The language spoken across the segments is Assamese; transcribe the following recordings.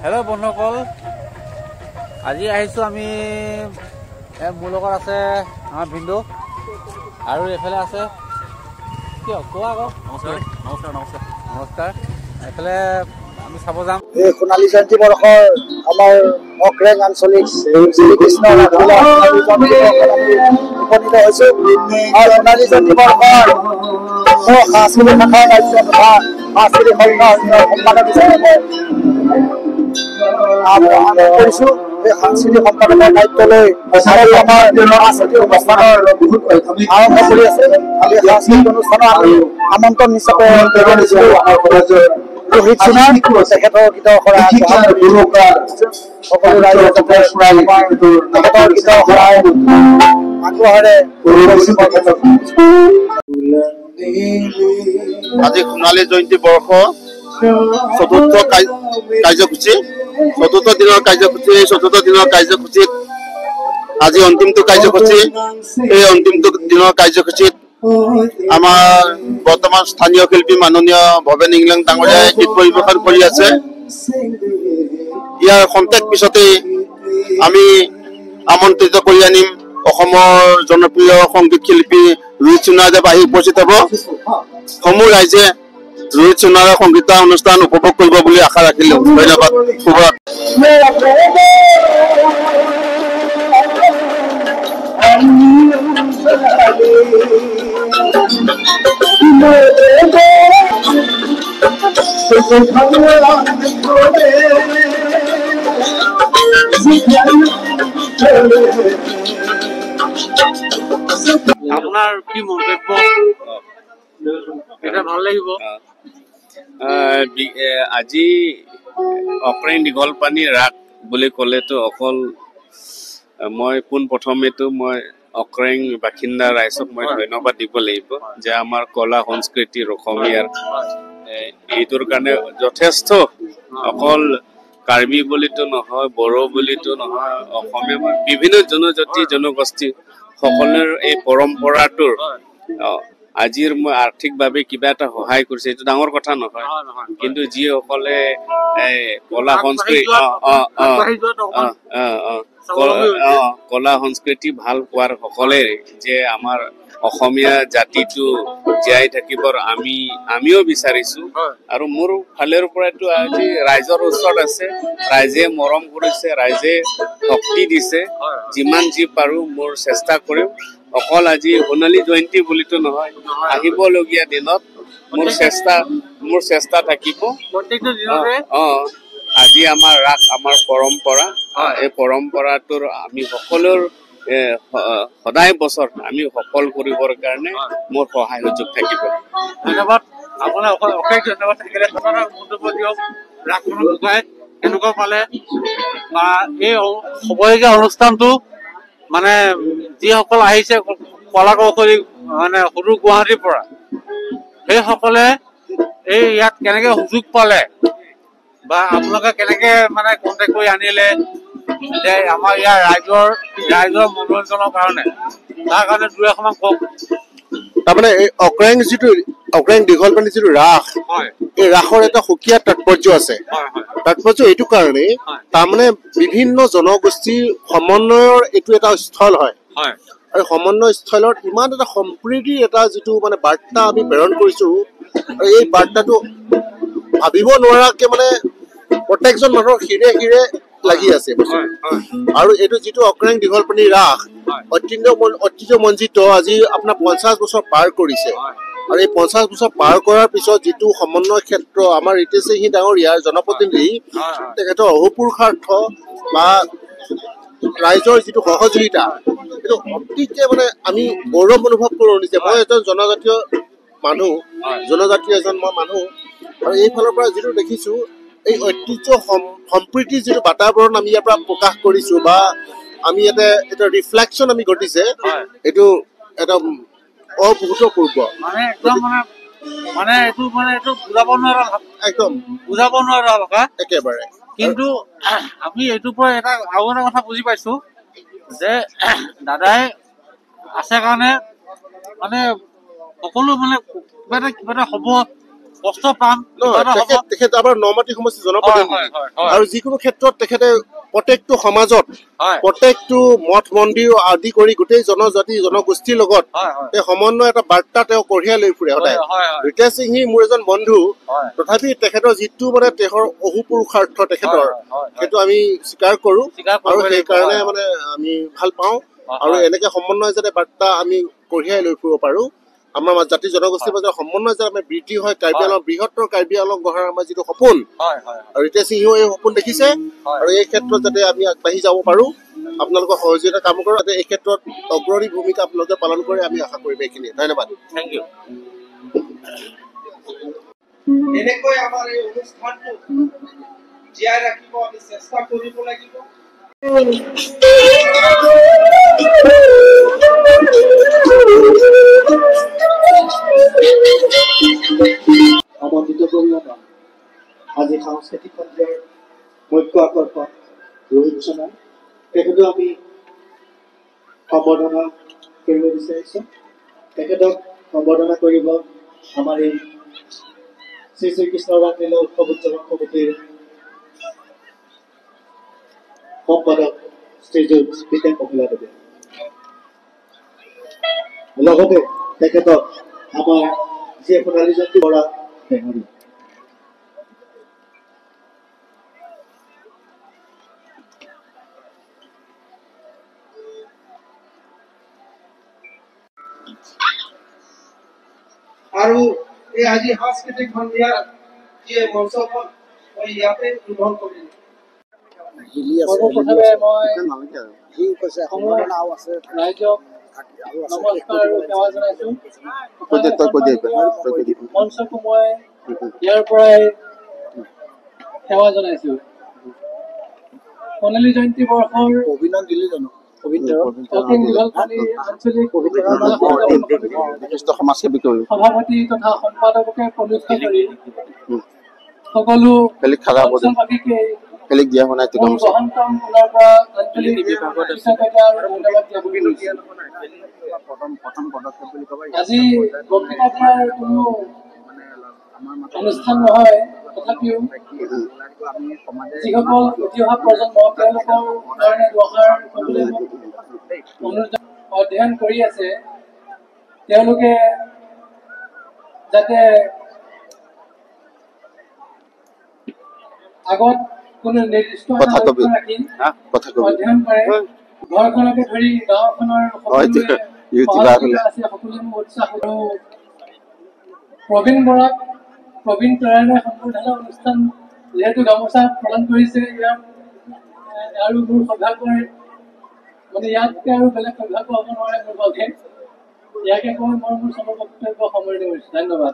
হেল্ল' বন্ধুসকল, আজি আহিছোঁ আমি মোৰ লগত আছে আমাৰ ভিন্দু আৰু এইফালে আছে কিয় কোৱা আকৌ। নমস্কাৰ নমস্কাৰ নমস্কাৰ নমস্কাৰ। এইফালে আমি চাব যাম এই সোণালী জয়ন্তী বৰ্ষৰ আমাৰ অক্ৰেং আঞ্চলিক শ্ৰীকৃষ্ণ উপনীত হৈছোঁ আৰু সোণালী জয়ন্তী বৰ্ষৰ সাংস্কৃতিক শাখাৰ দায়িত্ব তথা সাংস্কৃতিক সম্পাদক হিচাপে কৰিছোঁ। এই সাংস্কৃতিক সম্পাদকৰ দায়িত্ব লৈ আমাৰ সাংস্কৃতিক অনুষ্ঠানৰ আৰম্ভ কৰি আছে। কালি সাংস্কৃতিক অনুষ্ঠানৰ আমি আমন্ত্ৰণ হিচাপে ৰোহিত সিনহা তেখেতৰ গীত শৰাই সকলো ৰাইজে তেখেতৰ গীত শৰাই আগ্ৰহেৰে আজি সোণালী জয়ন্তী বৰ্ষ চতুৰ্থ দিনৰ কাৰ্যসূচীত আজি অন্তিমটো কাৰ্যসূচী। এই অন্তিমটো দিনৰ কাৰ্যসূচীত আমাৰ বৰ্তমান স্থানীয় শিল্পী মাননীয় ভৱেন ইংলেণ্ড ডাঙৰীয়াই গীত পৰিৱেশন কৰি আছে। ইয়াৰ খন্তেক পিছতেই আমি আমন্ত্ৰিত কৰি আনিম অসমৰ জনপ্ৰিয় সংগীত শিল্পী ৰোহিত সোণোৱালদেৱ আহি উপস্থিত হ'ব। সমূহ ৰাইজে ৰোহিত সোণোৱালৰ সংগীত অনুষ্ঠান উপভোগ কৰিব বুলি আশা ৰাখিলোঁ। ধন্যবাদ। আপোনাৰ কি মন্তব্য? এটা ভাল লাগিব। আজি অক্ৰেং দীঘল পানী ৰাস বুলি ক'লেতো অকল মই পোনপ্ৰথমেতো মই অক্ৰেং বাসিন্দা ৰাইজক মই ধন্যবাদ দিব লাগিব যে আমাৰ কলা সংস্কৃতিৰ অসমীয়াৰ এইটোৰ কাৰণে যথেষ্ট অকল কাৰ্বি বুলিতো নহয়, বড়ো বুলিতো নহয়, অসমীয়া বিভিন্ন জনজাতি জনগোষ্ঠী সকলোৰ এই পৰম্পৰাটোৰ আজিৰ মই আৰ্থিকভাৱে কিবা এটা সহায় কৰিছে, এইটো ডাঙৰ কথা নহয়। কিন্তু যিসকলে কলা সংস্কৃতি কলা সংস্কৃতি ভাল পোৱাৰ সকলে যে আমাৰ অসমীয়া জাতিটো জীয়াই থাকিবৰ আমিও বিচাৰিছো। আৰু মোৰ ফালৰ পৰাতো আজি ৰাইজৰ ওচৰত আছে, ৰাইজে মৰম কৰিছে, ৰাইজে শক্তি দিছে। যিমান যি পাৰো মোৰ চেষ্টা কৰিম। অকল আজি সোণালী জয়ন্তী বুলিতো নহয়, আহিবলগীয়া দিনত মোৰ চেষ্টা থাকিব। আজি আমাৰ ৰাস আমাৰ পৰম্পৰা, এই পৰম্পৰাটোৰ আমি সকলোৰ সদায় বছৰ আমি সফল কৰিবৰ কাৰণে মোৰ সহায় সুযোগ থাকিব। ধন্যবাদ আপোনাৰ অশেষ ধন্যবাদ থাকিলে। মন্তব্য দিয়ক, ৰাসখনৰ বিষয়ে কেনেকুৱা পালে বা এই হ'বলগীয়া অনুষ্ঠানটো মানে যিসকল আহিছে কলা কৌশলী মানে সদূৰ গুৱাহাটীৰ পৰা, সেইসকলে এই ইয়াত কেনেকে সুযোগ পালে বা আপোনালোকে কেনেকে মানে কণ্টেক্ট কৰি আনিলে যে আমাৰ ইয়াৰ ৰাইজৰ মনোৰঞ্জনৰ কাৰণে, তাৰ কাৰণে দুই এখনমান কওক। তাৰমানে এই অক্ৰেং দীঘল পানী যিটো ৰাস, এই ৰাসৰ এটা সুকীয়া তাৎপৰ্য আছে। তাৎপৰ্য এইটো কাৰণেই তাৰমানে বিভিন্ন জনগোষ্ঠীৰ সমন্বয়ৰ এইটো এটা স্থল হয়। আৰু সমন্বয় স্থলত ইমান এটা সম্প্ৰীতিৰ এটা যিটো মানে বাৰ্তা আমি প্ৰেৰণ কৰিছো, আৰু এই বাৰ্তাটো ভাবিব নোৱাৰাকে মানে প্ৰত্যেকজন মানুহৰ শিৰে শিৰে লাগি আছে। আৰু এইটো যিটো অক্ৰেং দীঘল পানী ৰাস ঐতিহ্যমণ্ডিত আজি আপোনাৰ 50 বছৰ পাৰ কৰিছে। আৰু এই 50 বছৰ পাৰ কৰাৰ পিছত যিটো সমন্বয় ক্ষেত্ৰ আমাৰ ৰিতেশ সিং ডাঙৰীয়াৰ জনপ্ৰতিনিধি, তেখেতৰ অহোপুৰুষাৰ্থ বা ৰাইজৰ যিটো সহযোগিতা, এইটো অতিকে মানে আমি গৌৰৱ অনুভৱ কৰোঁ নিজে। মই এজন জনজাতীয় এজন মানুহ, আৰু এইফালৰ পৰা যিটো দেখিছো এই ঐতিহ্য সম্প্ৰীতিৰ যিটো বাতাবৰণ আমি ইয়াৰ পৰা প্ৰকাশ কৰিছো বা আমি এটা ৰিফ্লেকশ্যন আমি ঘটিছে, এইটো এটা অভূতপূৰ্ব এইটো বুজাব নোৱাৰা ভাষা একেবাৰে। কিন্তু আমি এইটোৰ পৰা আৰু এটা কথা বুজি পাইছো যে দাদাই আছে কাৰণে মানে সকলো মানে কিবা এটা হ'ব কষ্ট পাম তেখেত আমাৰ নমাটি সমষ্টি জনপ্ৰতিনিধি আৰু যিকোনো ক্ষেত্ৰত তেখেতে প্ৰত্যেকটো সমাজত প্ৰত্যেকটো মঠ মন্দিৰ আদি কৰি গোটেই জনজাতি জনগোষ্ঠীৰ লগত এই সমন্বয় এটা বাৰ্তা তেওঁ কঢ়িয়াই লৈ ফুৰে সদায় ৰীতা সিংহী মোৰ এজন বন্ধু তথাপি তেখেতৰ যিটো মানে তেওঁৰ অহুপুৰুষাৰ্থ তেখেতৰ সেইটো আমি স্বীকাৰ কৰো আৰু সেইকাৰণে মানে আমি ভাল পাওঁ আৰু এনেকে সমন্বয় যাতে বাৰ্তা আমি কঢ়িয়াই লৈ ফুৰিব পাৰো আমাৰ জাতি জনগোষ্ঠীৰ মাজত সমন্বয় যাতে আমাৰ বৃদ্ধি হয় কাৰ্বি আংলং বৃহত্তৰ কাৰ্বি আংলং গঢ়াৰ আমাৰ যিটো সপোন আৰু ৰীতা সিংহেও এই সপোন দেখিছে আৰু এই ক্ষেত্ৰত যাতে আমি আগবাঢ়ি যাব পাৰো আপোনালোকৰ সহযোগিতা কাম কৰোঁ যাতে এই ক্ষেত্ৰত অগ্ৰণী ভূমিকা আপোনালোকে পালন কৰে আমি আশা কৰিম এইখিনি ধন্যবাদ থেংক ইউ এনেকৈ আমাৰ এই অনুষ্ঠানটো জীয়াই ৰাখিব আমি চেষ্টা কৰিব লাগিব আমন্ত্ৰিত কৰিব আজি সাংস্কৃতিক সন্ধিয়াৰ মুখ্য আকৰ্ষণ ৰোহিত শৰ্মা তেখেতক আমি সম্বৰ্ধনা কৰিব বিচাৰিছোঁ তেখেতক সম্বৰ্ধনা কৰিব আমাৰ এই শ্ৰী শ্ৰীকৃষ্ণ ৰামলীলা উৎসৱ উদযাপন কমিটিৰ সম্পাদক শ্ৰীযুত বিতেন মহিলাদেৱে লগতে তেখেতক আমাৰ যি সোণালী জয়ন্তী বৰা বেঙৰী আৰু এই আজি সাংস্কৃতিক সন্ধিয়াৰ যি মঞ্চখন মই ইয়াতে উদ্বোধন কৰিলোঁ সৰ্বপ্ৰথমে মই ৰাইজক নমস্কাৰ আৰু সেৱা জনাইছোঁ মঞ্চকো মই ইয়াৰ পৰাই সেৱা জনাইছোঁ সোণালী জয়ন্তী বৰ্ষৰ সভাপতি তথা সম্পাদককে প্ৰলুব্ধ কৰি সকলো অঞ্চলবাসীকে আজি বক্তৃতা দিয়াৰ কোনো অনুষ্ঠান নহয় তথাপিও যিসকল উঠি অহা প্ৰজন্ম তেওঁলোকৰ কাৰণে দুআষাৰ ক'বলৈ অধ্যয়ন কৰি আছে তেওঁলোকে যাতে আগত কোনো নিৰ্দিষ্ট ৰাখি অধ্যয়ন কৰে ঘৰখনকে ধৰি গাঁওখনৰ সকলোৱে উৎসাহ আৰু প্ৰবীণ বৰাক প্ৰবীণ প্ৰেৰণা সম্বৰ্ধনা অনুষ্ঠান যিহেতু গামোচা প্ৰদান কৰিছে ইয়াৰ আৰু মোৰ সৌভাগ্যৰ মানে ইয়াতকৈ আৰু বেলেগ সৌভাগ্য হ'ব নোৱাৰে মোৰ বাবে ইয়াকে কৈ মই মোৰ চবৰ বক্তব্য সামৰণি কৰিছোঁ ধন্যবাদ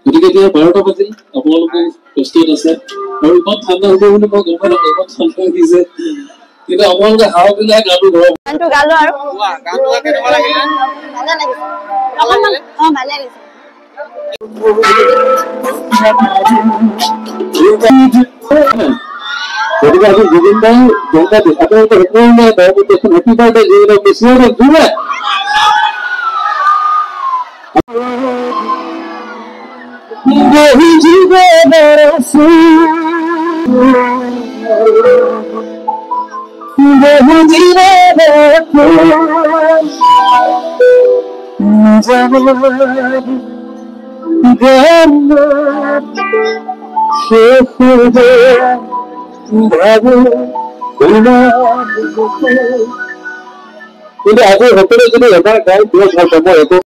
গতিকে এতিয়া 12টা বাজিল আপোনালোকে প্ৰস্তুত আছে আৰু ইমান ঠাণ্ডা হ'ব বুলি মই গম নাপাওঁ ইমান ঠাণ্ডা দিছে কিন্তু আপোনালোকে হাৱা দিলে গাটো গৰম গানটো গালো আৰু গানটো কেনেকুৱা লাগিলে ভালে লাগিছে ভালে লাগিছে গতিকে আজি জুবিন দাই জনতা আপোনালোকে সেইকাৰণে দয়ৱতি এখন হেপী বাৰ্থডে যিবিলাক বেছিভাগ জোৰে কিন্তু আজি সকলোৱে যদি এবাৰ গাই দিয়ে ভাল পাব একো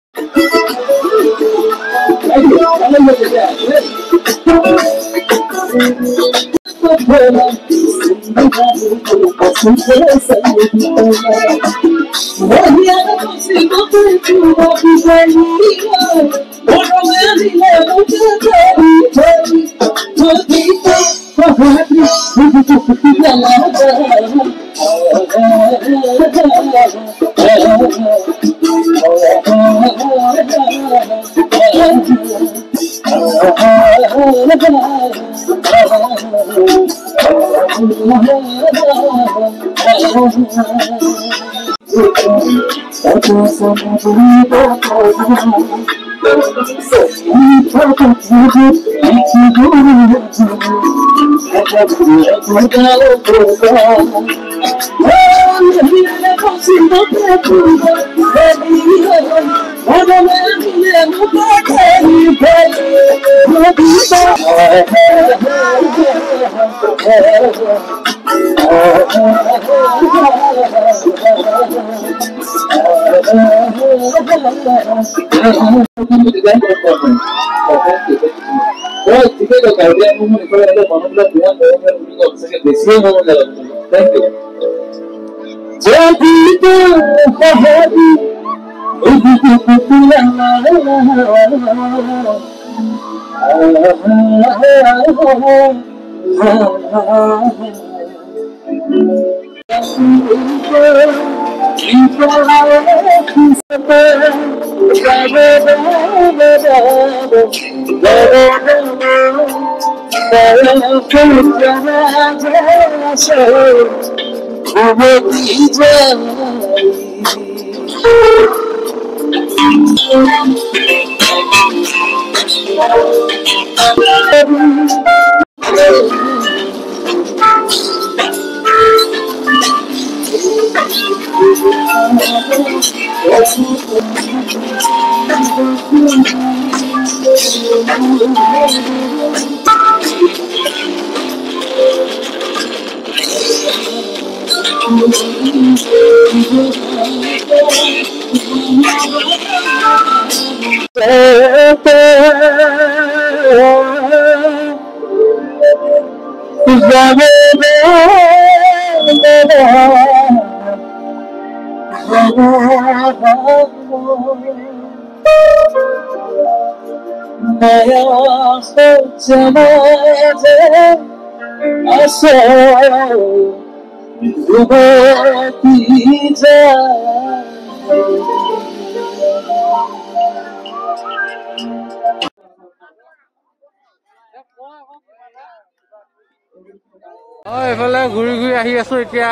এইফালে ঘূৰি ঘূৰি আহি আছো এতিয়া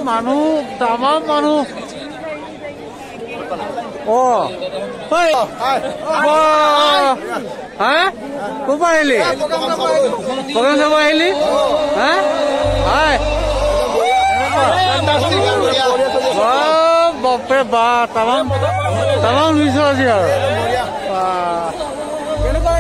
মানুহ তামাম মানুহ ক'ৰ পৰা আহিলি প্ৰগ্ৰেম চাব আহিলি বাপৰে বা তামাম তামাম নিছো আজি আৰু কেনেকুৱা